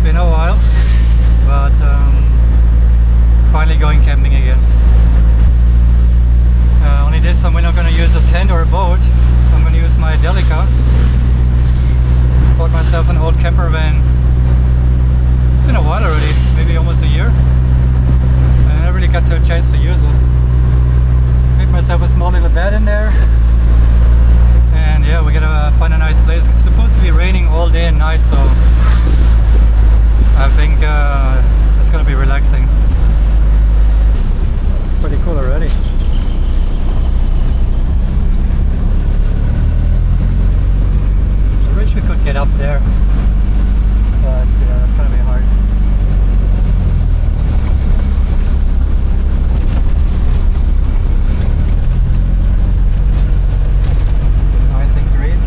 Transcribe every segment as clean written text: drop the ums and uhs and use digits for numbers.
been a while, but finally going camping again. Only this time we're not going to use a tent or a boat. I'm going to use my Delica. Bought myself an old camper van. It's been a while already, maybe almost a year. And I never really got a chance to use it. Made myself a small little bed in there. And yeah, we're gonna find a nice place. It's supposed to be raining all day and night, so I think it's gonna be relaxing. It's pretty cool already. I wish we could get up there, but yeah, that's gonna be hard. Nice and green.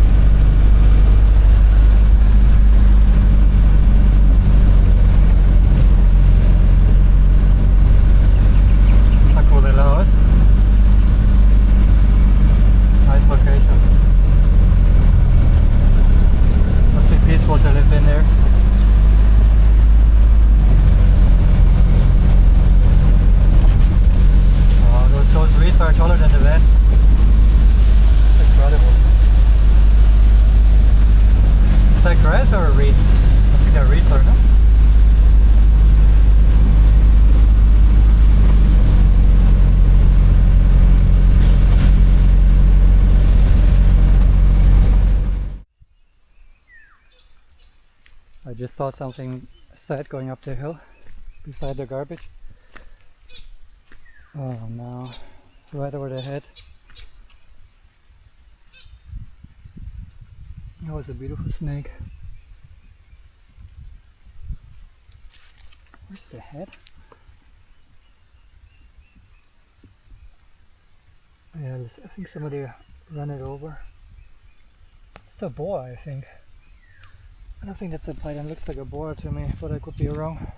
It's a cool little house. Nice location. Must be peaceful to live in there. Oh, those reeds are taller than the van. It's incredible. Is that grass or reeds? I think they're reeds, aren't they? I just saw something sad going up the hill beside the garbage. Oh no, right over the head. That was a beautiful snake. Where's the head? Yeah, I think somebody ran it over. It's a boar, I think. I don't think that's a python. It looks like a boar to me, but I could be wrong.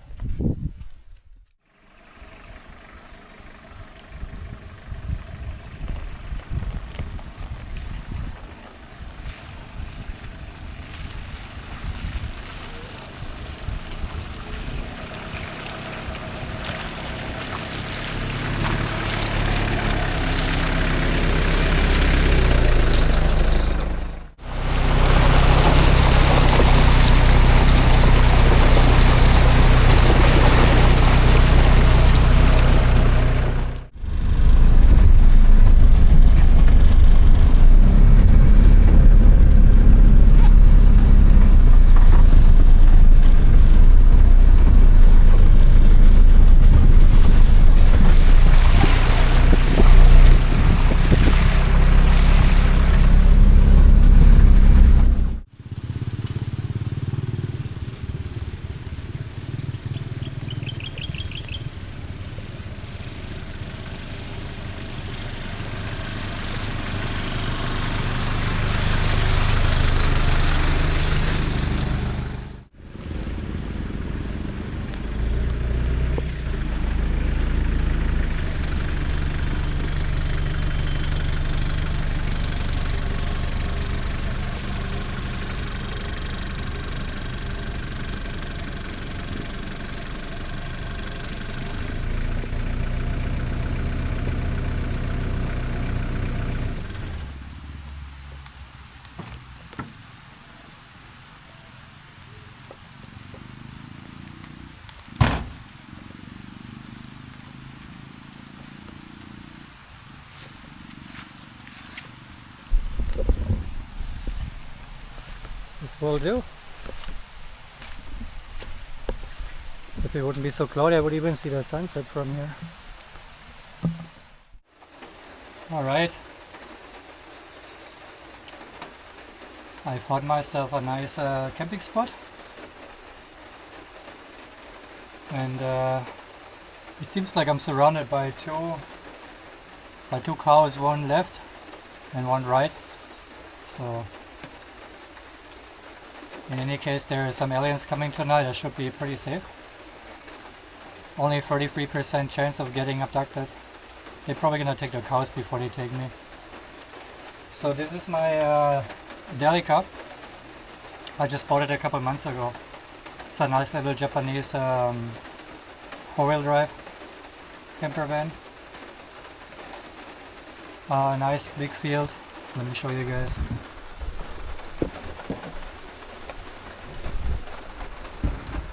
This will do. If it wouldn't be so cloudy, I would even see the sunset from here. Alright. I found myself a nice camping spot. And it seems like I'm surrounded by two cows, one left and one right. So in any case, there are some aliens coming tonight. I should be pretty safe. Only 33% chance of getting abducted. They're probably gonna take the cows before they take me. So this is my Delica. I just bought it a couple months ago. It's a nice little Japanese four-wheel drive camper van. Nice big field. Let me show you guys.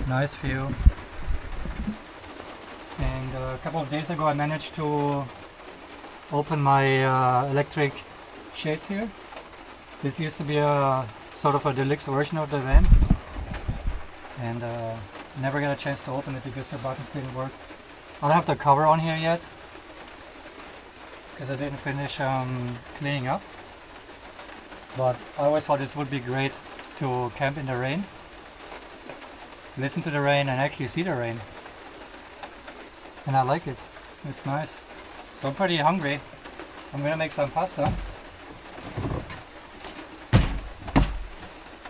Nice view. And a couple of days ago I managed to open my electric shades here. This used to be a sort of a deluxe version of the van, and never got a chance to open it because the buttons didn't work. I don't have the cover on here yet because I didn't finish cleaning up, but I always thought this would be great to camp in the rain, listen to the rain and actually see the rain, and I like it. It's nice. So I'm pretty hungry. I'm gonna make some pasta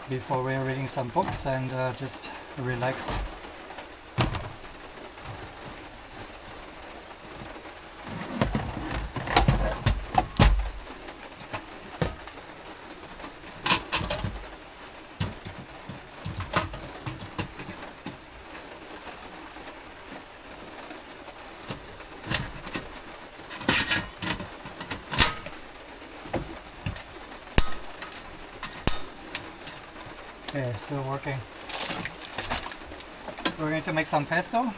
before we're reading some books and just relax. Okay, still working. We're going to make some pesto.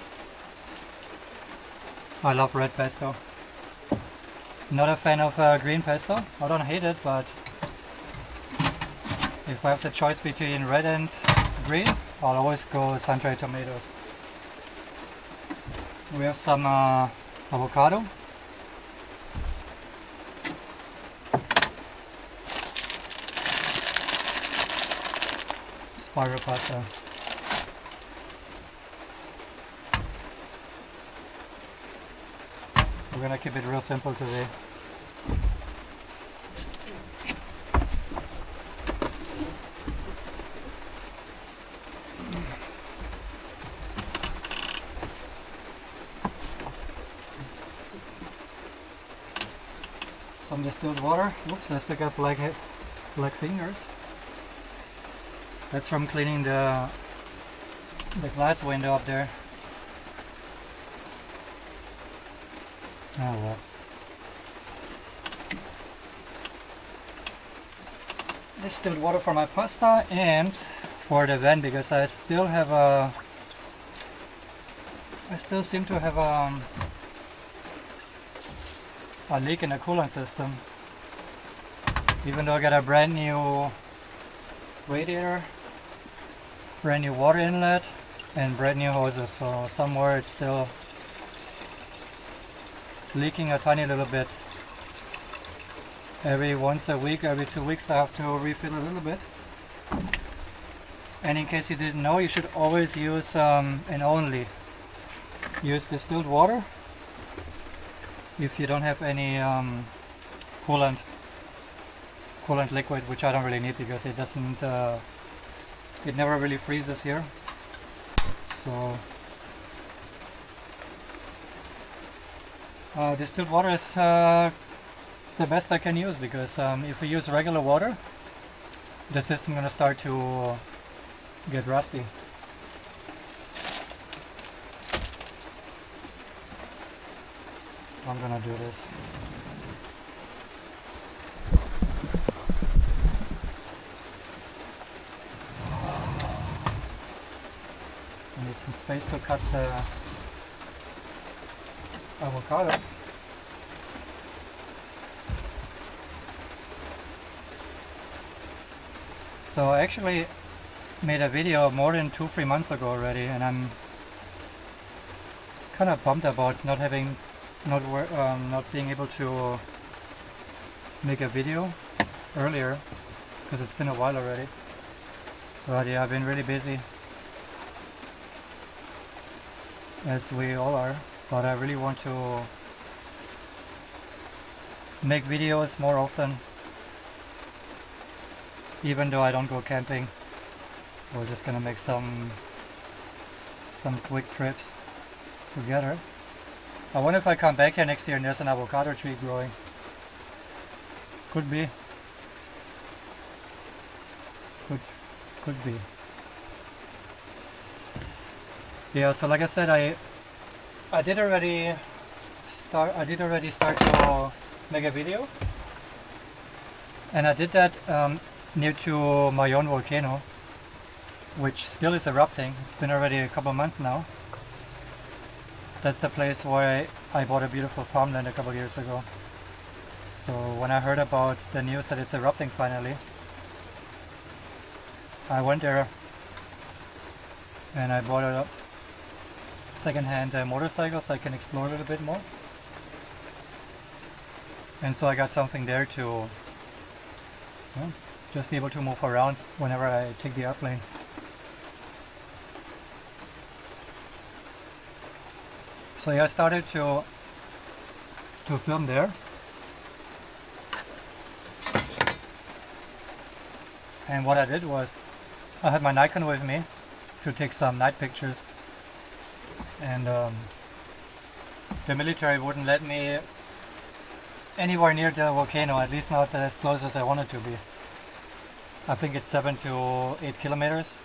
I love red pesto. Not a fan of green pesto. I don't hate it, but if I have the choice between red and green, I'll always go sun-dried tomatoes. We have some avocado. Spiral pasta. We're gonna keep it real simple today. Some distilled water. Oops, I still got black fingers. That's from cleaning the glass window up there. Oh well. Distilled water for my pasta and for the van because I still seem to have a leak in the coolant system. Even though I got a brand new radiator, brand new water inlet and brand new hoses, so somewhere it's still leaking a tiny little bit. Every once a week, every 2 weeks I have to refill a little bit. And in case you didn't know, you should always use and only use distilled water if you don't have any coolant liquid, which I don't really need because it doesn't it never really freezes here. So distilled water is the best I can use because if we use regular water, the system is gonna start to get rusty. I'm gonna do this. I need some space to cut the avocado. So I actually made a video more than 2-3 months ago already, and I'm kind of bummed about not being able to make a video earlier because it's been a while already. But yeah, I've been really busy, as we all are, but I really want to make videos more often, even though I don't go camping. We're just gonna make some quick trips together. I wonder if I come back here next year and there's an avocado tree growing. Could be. Could be. Yeah, so like I said, I did already start to make a video, and I did that near to my own volcano, which still is erupting. It's been already a couple of months now. That's the place where I bought a beautiful farmland a couple of years ago. So when I heard about the news that it's erupting finally, I went there and I bought a second-hand motorcycle so I can explore a little bit more. And so I got something there to just be able to move around whenever I take the airplane. So yeah, I started to film there. And what I did was, I had my Nikon with me to take some night pictures, and the military wouldn't let me anywhere near the volcano, at least not as close as I wanted to be. I think it's 7 to 8 kilometers,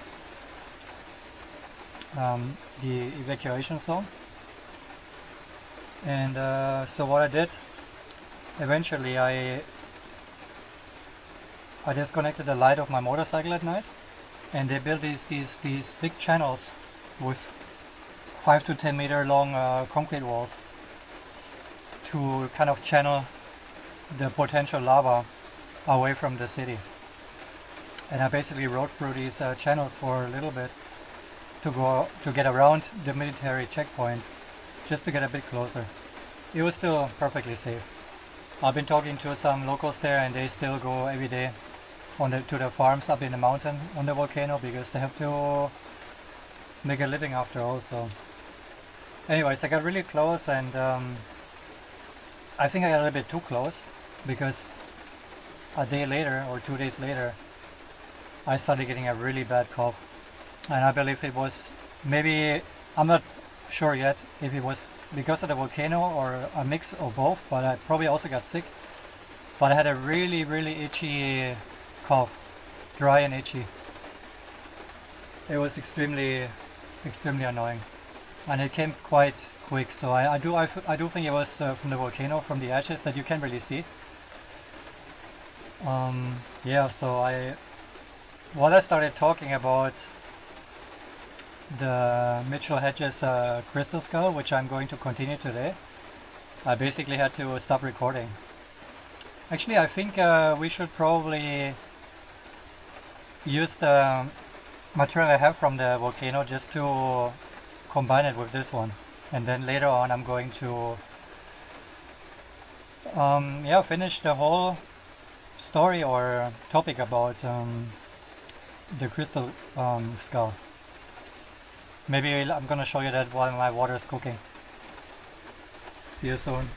the evacuation zone. And so what I did, eventually I disconnected the light of my motorcycle at night, and they built these big channels with 5 to 10 meter long concrete walls to kind of channel the potential lava away from the city. And I basically rode through these channels for a little bit to get around the military checkpoint, just to get a bit closer. It was still perfectly safe. I've been talking to some locals there, and they still go every day to the farms up in the mountain on the volcano, because they have to make a living after all. So anyways, I got really close, and I think I got a little bit too close, because a day later or 2 days later I started getting a really bad cough, and I believe it was, maybe, I'm not sure yet if it was because of the volcano or a mix of both, but I probably also got sick. But I had a really itchy cough, dry and itchy. It was extremely annoying, and it came quite quick. So I do think it was from the volcano, from the ashes that you can't really see. Yeah, so while I started talking about the Mitchell Hedges Crystal Skull, which I'm going to continue today, I basically had to stop recording. Actually, I think we should probably use the material I have from the volcano just to combine it with this one, and then later on I'm going to finish the whole story or topic about the crystal skull. Maybe I'm gonna show you that while my water is cooking. See you soon.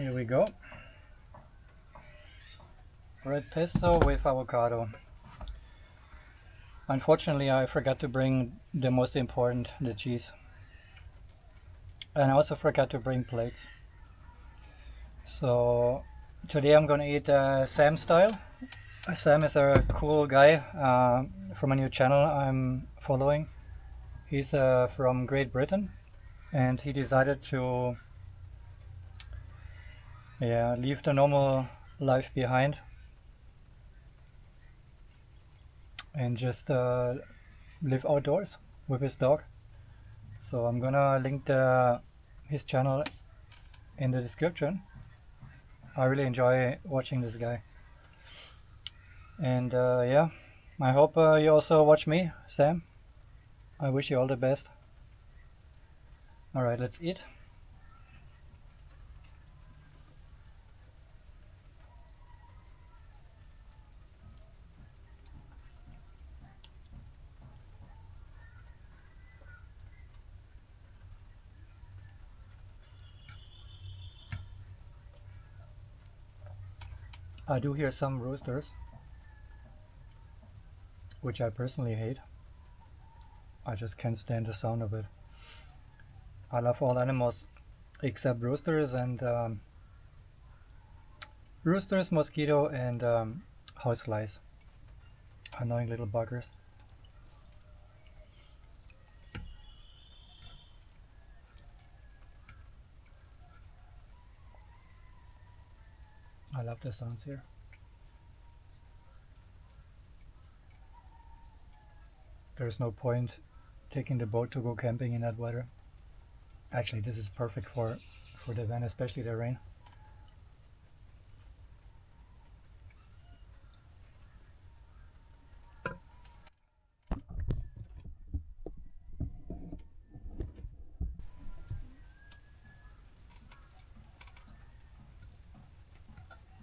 Here we go. Red pesto with avocado. Unfortunately, I forgot to bring the most important, the cheese. And I also forgot to bring plates. So today I'm gonna eat Sam style. Sam is a cool guy from a new channel I'm following. He's from Great Britain, and he decided to leave the normal life behind and just live outdoors with his dog. So I'm gonna link his channel in the description. I really enjoy watching this guy, and yeah, I hope you also watch me, Sam. I wish you all the best. Alright, let's eat. I do hear some roosters, which I personally hate. I just can't stand the sound of it. I love all animals except roosters and mosquito, and houseflies. Annoying little buggers. I love the sounds here. There's no point taking the boat to go camping in that weather. Actually, this is perfect for the van, especially the rain.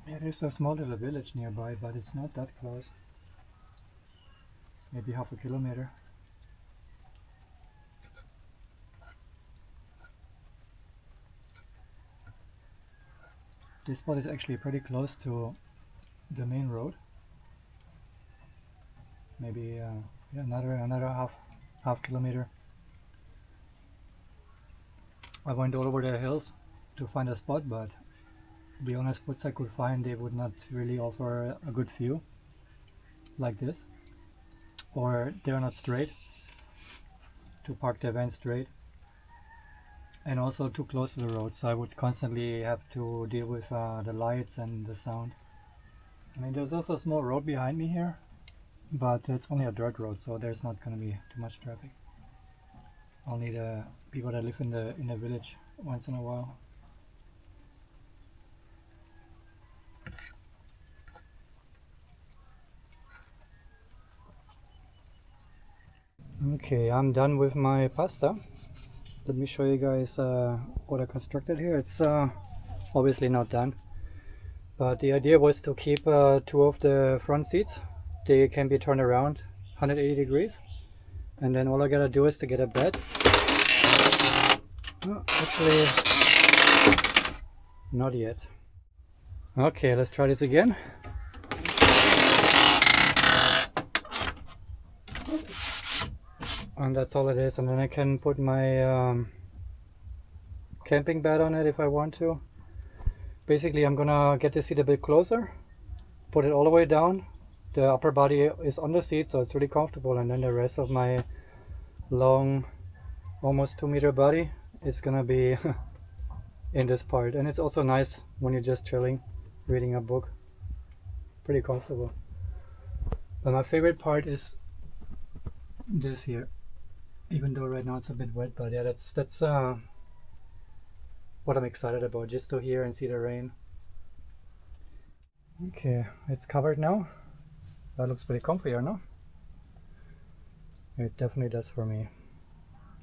Yeah, there's a small little village nearby, but it's not that close. Maybe half a kilometer. This spot is actually pretty close to the main road. Maybe another half kilometer. I went all over the hills to find a spot, but to be honest, spots I could find, they would not really offer a good view like this, or they're not straight to park the van straight, and also too close to the road, so I would constantly have to deal with the lights and the sound. I mean, there's also a small road behind me here, but it's only a dirt road, so there's not going to be too much traffic. Only the people that live in the village once in a while. Okay, I'm done with my pasta. Let me show you guys what I constructed here. It's obviously not done, but the idea was to keep two of the front seats. They can be turned around 180 degrees, and then all I gotta do is to get a bed. Oh, actually, not yet. Okay, let's try this again. And that's all it is, and then I can put my camping bed on it if I want to. Basically, I'm gonna get the seat a bit closer, put it all the way down. The upper body is on the seat, so it's really comfortable, and then the rest of my long, almost 2-meter body is gonna be in this part. And it's also nice when you're just chilling, reading a book. Pretty comfortable. But my favorite part is this here. Even though right now it's a bit wet, but yeah, that's what I'm excited about, just to hear and see the rain. Okay, it's covered now. That looks pretty comfy, no? It definitely does for me.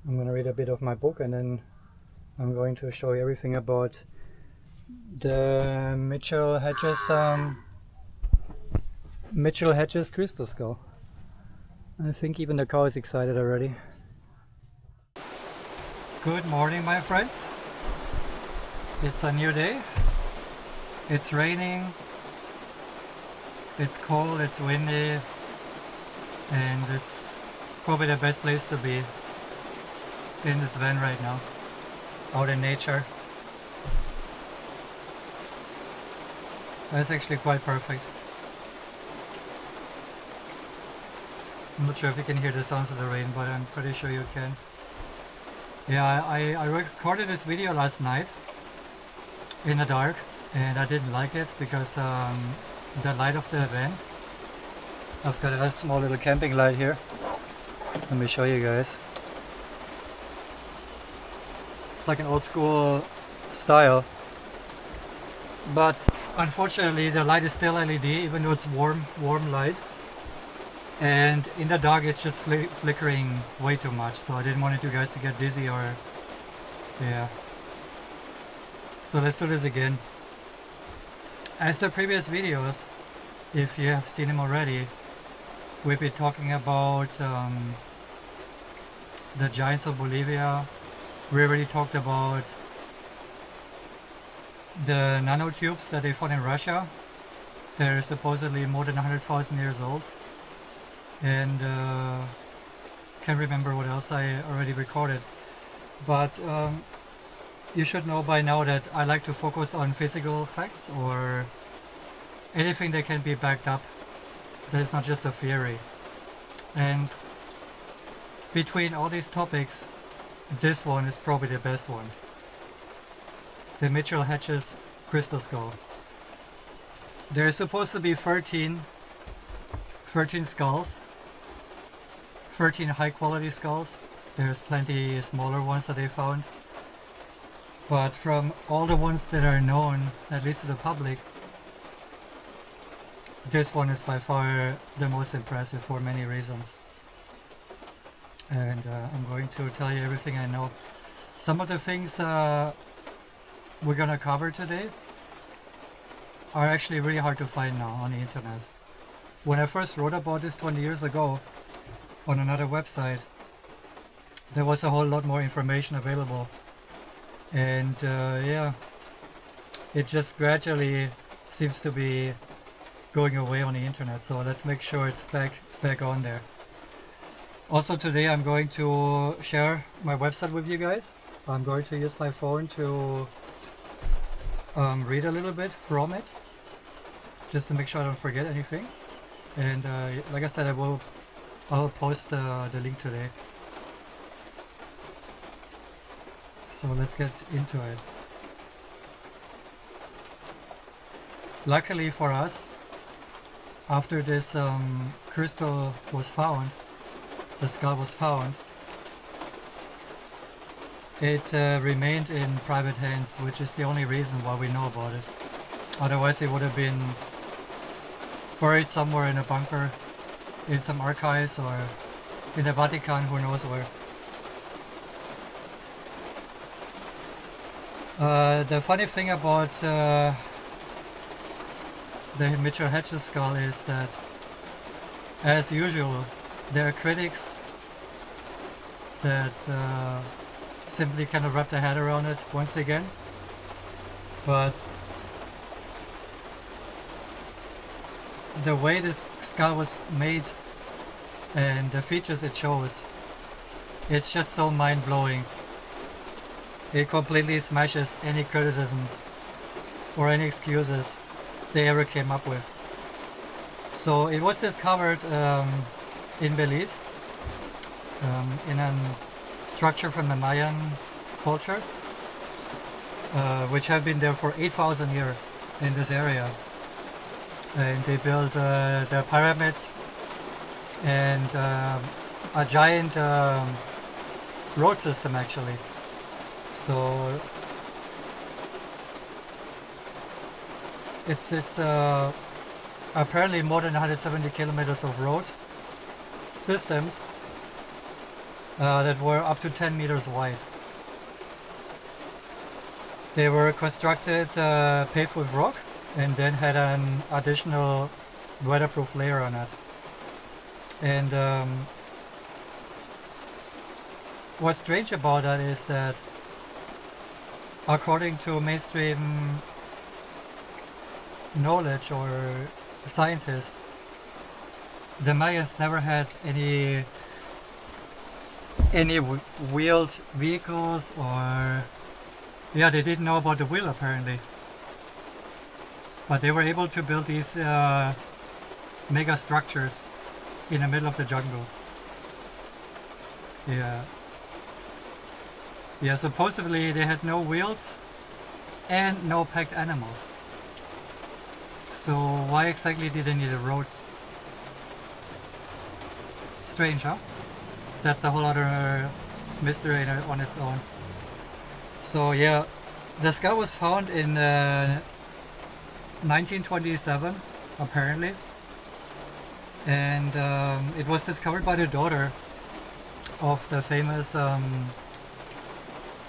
I'm gonna read a bit of my book, and then I'm going to show you everything about the Mitchell Hedges Crystal Skull. I think even the cow is excited already. Good morning, my friends. It's a new day. It's raining, it's cold, it's windy, and it's probably the best place to be in this van right now, out in nature. That's actually quite perfect. I'm not sure if you can hear the sounds of the rain, but I'm pretty sure you can. Yeah, I recorded this video last night in the dark, and I didn't like it because the light of the van, I've got a small little camping light here. Let me show you guys. It's like an old school style, but unfortunately the light is still LED, even though it's warm light. And in the dark it's just flickering way too much, so I didn't want you guys to get dizzy or yeah. So let's do this again. As the previous videos, if you have seen them already, we've been talking about the giants of Bolivia. We already talked about the nanotubes that they found in Russia. They're supposedly more than 100,000 years old. And can't remember what else I already recorded, but you should know by now that I like to focus on physical facts or anything that can be backed up, that is not just a theory. And between all these topics, this one is probably the best one, the Mitchell Hedges Crystal Skull. There is supposed to be 13 skulls, 13 high quality skulls. There's plenty smaller ones that they found, but from all the ones that are known, at least to the public, this one is by far the most impressive for many reasons. And I'm going to tell you everything I know. Some of the things we're gonna cover today are actually really hard to find now on the internet. When I first wrote about this 20 years ago on another website, there was a whole lot more information available, and yeah, it just gradually seems to be going away on the internet, so let's make sure it's back on there. Also today I'm going to share my website with you guys. I'm going to use my phone to read a little bit from it, just to make sure I don't forget anything. And like I said, I'll post the link today. So let's get into it. Luckily for us, after this crystal was found, the skull was found, it remained in private hands, which is the only reason why we know about it. Otherwise it would have been buried somewhere in a bunker, in some archives, or in the Vatican, who knows where. The funny thing about the Mitchell Hedges skull is that, as usual, there are critics that simply cannot wrap their head around it once again. But the way this skull was made and the features it shows, it's just so mind-blowing. It completely smashes any criticism or any excuses they ever came up with. So it was discovered in Belize, in a structure from the Mayan culture, which have been there for 8,000 years in this area. And they built the pyramids and a giant road system, actually. So it's apparently more than 170 kilometers of road systems that were up to 10 meters wide. They were constructed paved with rock and then had an additional weatherproof layer on it. And what's strange about that is that, according to mainstream knowledge or scientists, the Mayans never had any wheeled vehicles, or yeah, they didn't know about the wheel apparently, but they were able to build these mega structures in the middle of the jungle. Yeah, supposedly they had no wheels and no packed animals. So why exactly did they need the roads? Strange, huh? That's a whole other mystery on its own. So yeah, the skull was found in 1927, apparently, and it was discovered by the daughter of the famous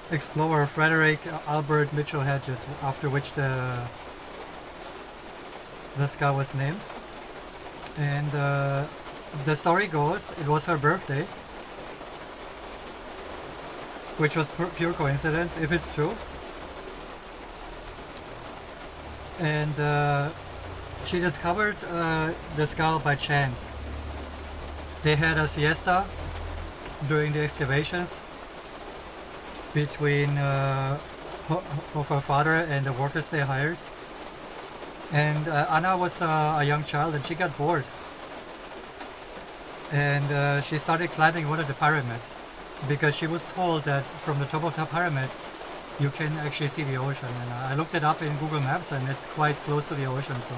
explorer Frederick Albert Mitchell Hedges, after which the skull was named. And the story goes, it was her birthday, which was pure coincidence, if it's true. And she discovered the skull by chance. They had a siesta during the excavations between of her father and the workers they hired. And Anna was a young child, and she got bored. And she started climbing one of the pyramids, because she was told that from the top of the pyramid you can actually see the ocean. And I looked it up in Google Maps, and it's quite close to the ocean, so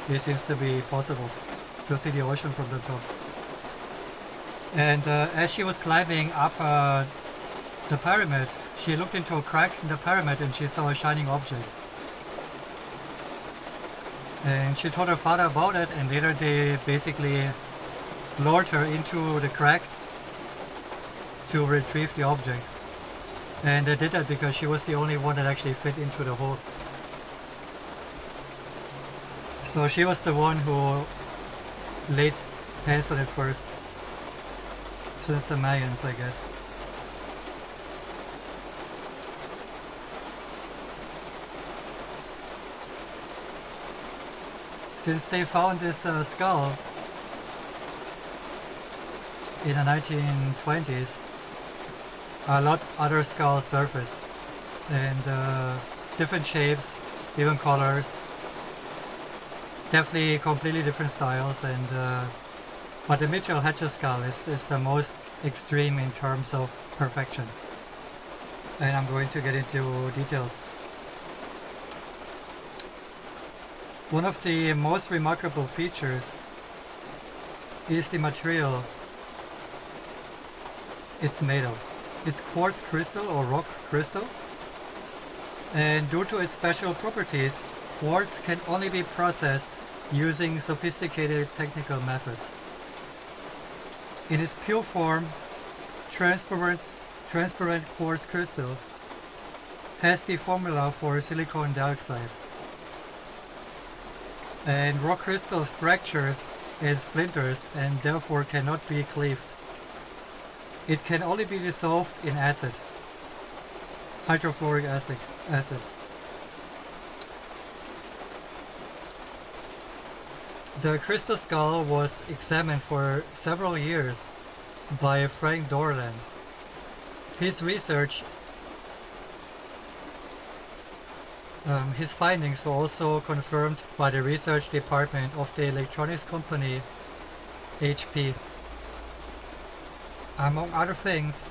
it seems to be possible to see the ocean from the top. And as she was climbing up the pyramid, she looked into a crack in the pyramid and she saw a shining object. And she told her father about it, and later they basically lured her into the crack to retrieve the object. And they did that because she was the only one that actually fit into the hole. So she was the one who laid hands on it first, since the Mayans, I guess. Since they found this skull in the 1920s, a lot other skulls surfaced, and different shapes, even colors, definitely completely different styles, and but the Mitchell Hedges skull is the most extreme in terms of perfection, and I'm going to get into details. One of the most remarkable features is the material it's made of. It's quartz crystal or rock crystal, and due to its special properties, quartz can only be processed using sophisticated technical methods. In its pure form, transparent quartz crystal has the formula for silicon dioxide, and rock crystal fractures and splinters and therefore cannot be cleaved. It can only be dissolved in acid, hydrofluoric acid. The crystal skull was examined for several years by Frank Dorland. His research, his findings were also confirmed by the research department of the electronics company HP. Among other things,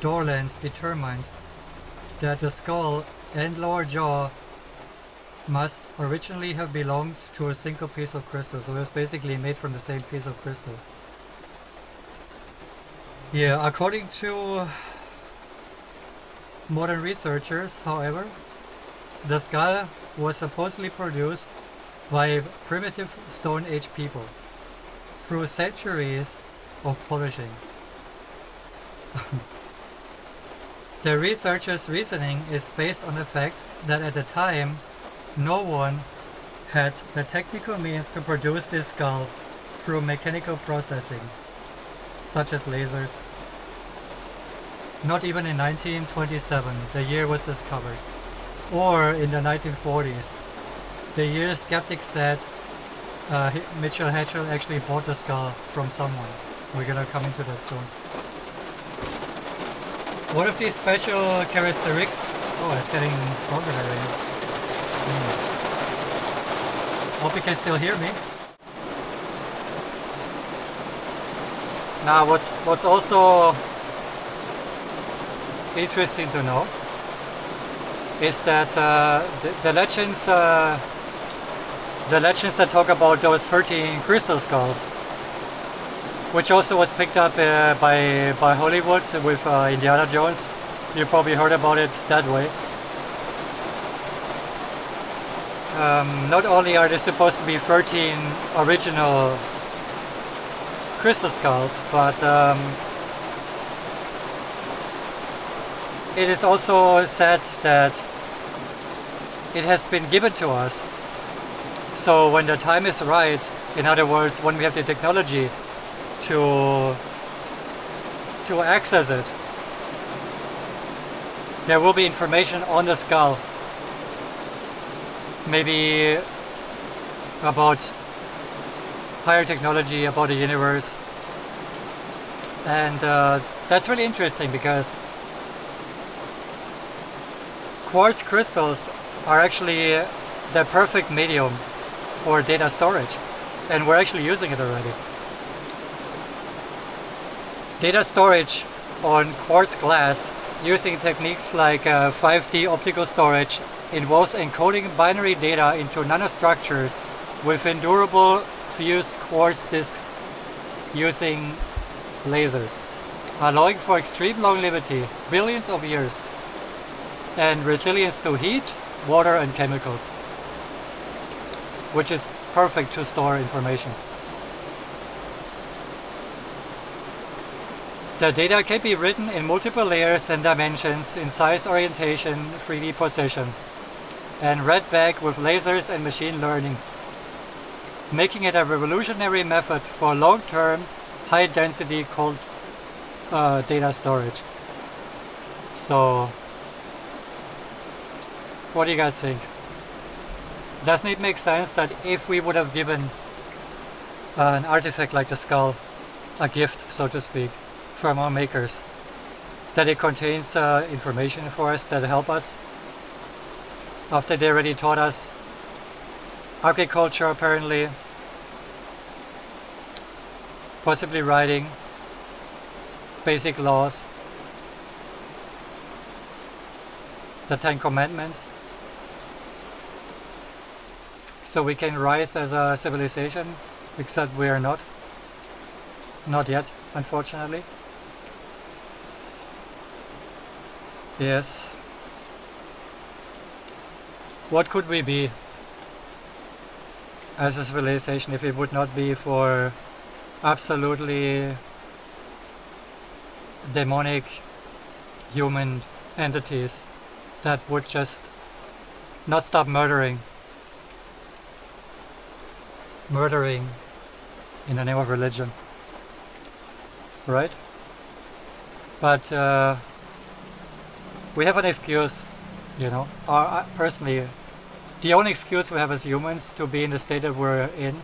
Dorland determined that the skull and lower jaw must originally have belonged to a single piece of crystal, so it was basically made from the same piece of crystal. Yeah, according to modern researchers, however, the skull was supposedly produced by primitive Stone Age people through centuries of polishing. The researchers' reasoning is based on the fact that at the time no one had the technical means to produce this skull through mechanical processing, such as lasers. Not even in 1927, the year was discovered, or in the 1940s, The year skeptic said Mitchell Hedges actually bought the skull from someone. We're gonna come into that soon. One of these special characteristics... Oh, it's getting stronger already. Hope you can still hear me. Now what's also interesting to know is that the legends that talk about those 13 crystal skulls, which also was picked up by Hollywood with Indiana Jones. You probably heard about it that way. Not only are there supposed to be 13 original crystal skulls, but it is also said that it has been given to us. So when the time is right, in other words, when we have the technology to access it, there will be information on the skull, maybe about higher technology, about the universe. And that's really interesting because quartz crystals are actually the perfect medium for data storage, and we're actually using it already. Data storage on quartz glass using techniques like 5D optical storage involves encoding binary data into nanostructures within durable fused quartz disks using lasers, allowing for extreme longevity, billions of years, and resilience to heat, water and chemicals, which is perfect to store information. The data can be written in multiple layers and dimensions in size, orientation, 3D position, and read back with lasers and machine learning, making it a revolutionary method for long-term, high-density cold data storage. So, what do you guys think? Doesn't it make sense that if we would have given an artifact like the skull a gift, so to speak, from our makers, that it contains information for us that help us after they already taught us agriculture, apparently, possibly writing, basic laws, the 10 Commandments, so we can rise as a civilization, except we are not yet, unfortunately. Yes. What could we be as a civilization if it would not be for absolutely demonic human entities that would just not stop murdering in the name of religion, right? But we have an excuse, you know. Personally, the only excuse we have as humans to be in the state that we're in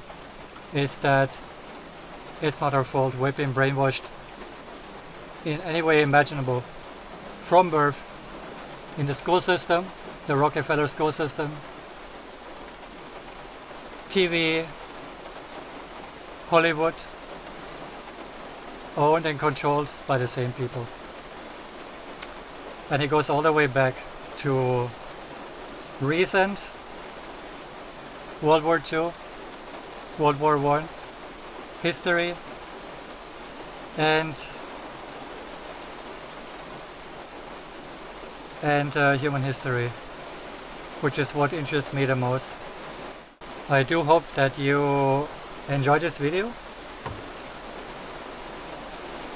is that it's not our fault. We've been brainwashed in any way imaginable from birth, in the school system, the Rockefeller school system, TV, Hollywood, owned and controlled by the same people. And it goes all the way back to recent World War II, World War I, history, and human history, which is what interests me the most. I do hope that you enjoyed this video.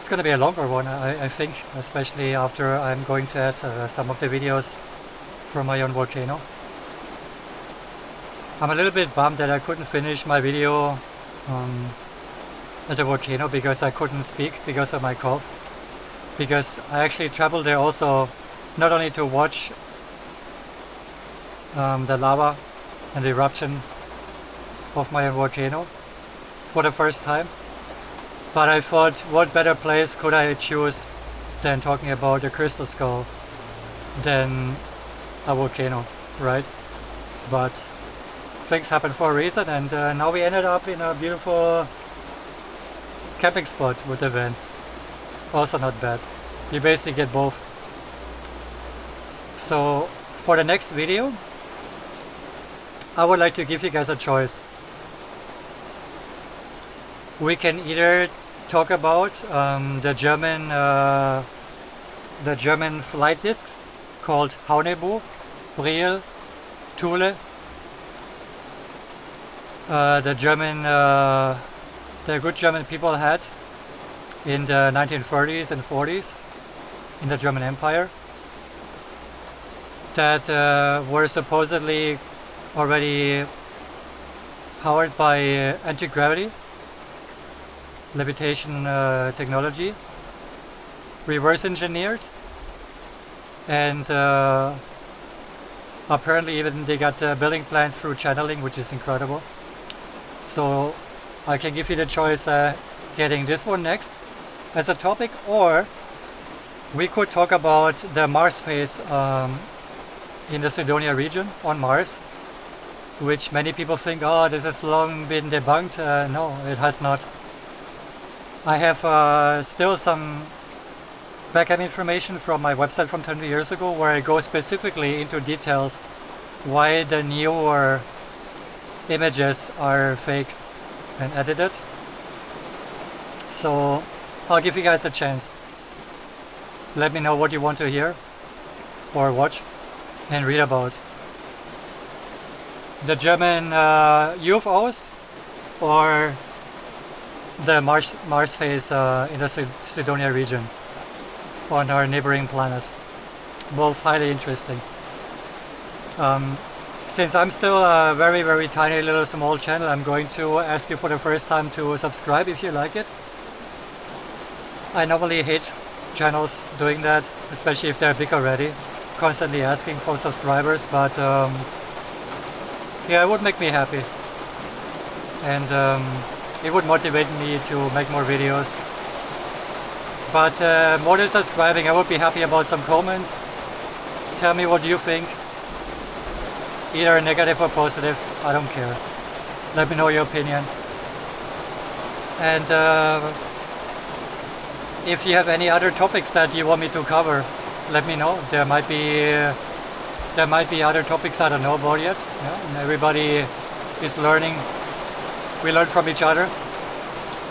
It's going to be a longer one, I think, especially after I'm going to add some of the videos from my own volcano. I'm a little bit bummed that I couldn't finish my video at the volcano because I couldn't speak because of my cough. Because I actually traveled there also not only to watch the lava an eruption of my volcano for the first time. But I thought, what better place could I choose than talking about a crystal skull than a volcano, right? But things happen for a reason, and now we ended up in a beautiful camping spot with the van. Also not bad. You basically get both. So for the next video, I would like to give you guys a choice. We can either talk about the German flight disc called Haunebu, Briel, Thule. The good German people had in the 1930s and 40s in the German Empire, that were supposedly already powered by anti-gravity, levitation technology, reverse engineered, and apparently even they got building plans through channeling, which is incredible. So I can give you the choice getting this one next as a topic, or we could talk about the Mars phase in the Cydonia region on Mars, which many people think, oh, this has long been debunked. No, it has not. I have still some backup information from my website from 20 years ago where I go specifically into details why the newer images are fake and edited. So I'll give you guys a chance. Let me know what you want to hear or watch and read about. The German UFOs or the Mars phase in the Cydonia region on our neighboring planet. Both highly interesting. Since I'm still a very, very tiny little small channel, I'm going to ask you for the first time to subscribe if you like it. I normally hate channels doing that, especially if they're big already, constantly asking for subscribers, but yeah, it would make me happy, and it would motivate me to make more videos. But more than subscribing, I would be happy about some comments. Tell me what you think, either negative or positive, I don't care. Let me know your opinion. And if you have any other topics that you want me to cover, let me know. There might be other topics I don't know about yet. Yeah? And everybody is learning. We learn from each other.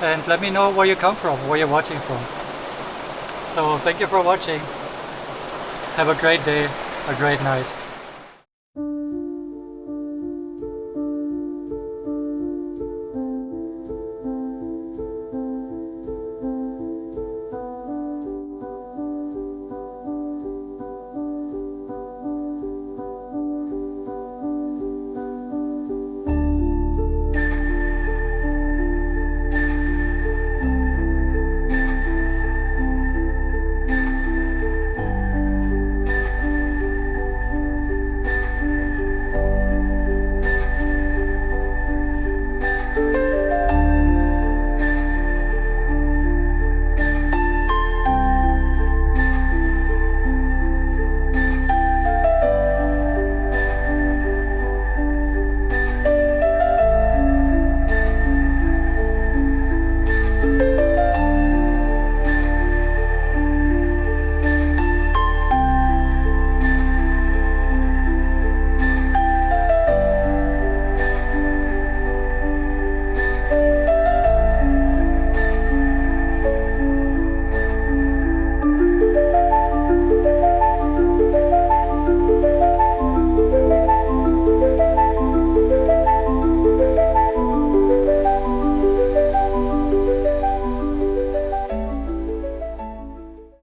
And let me know where you come from, where you're watching from. So thank you for watching. Have a great day, a great night.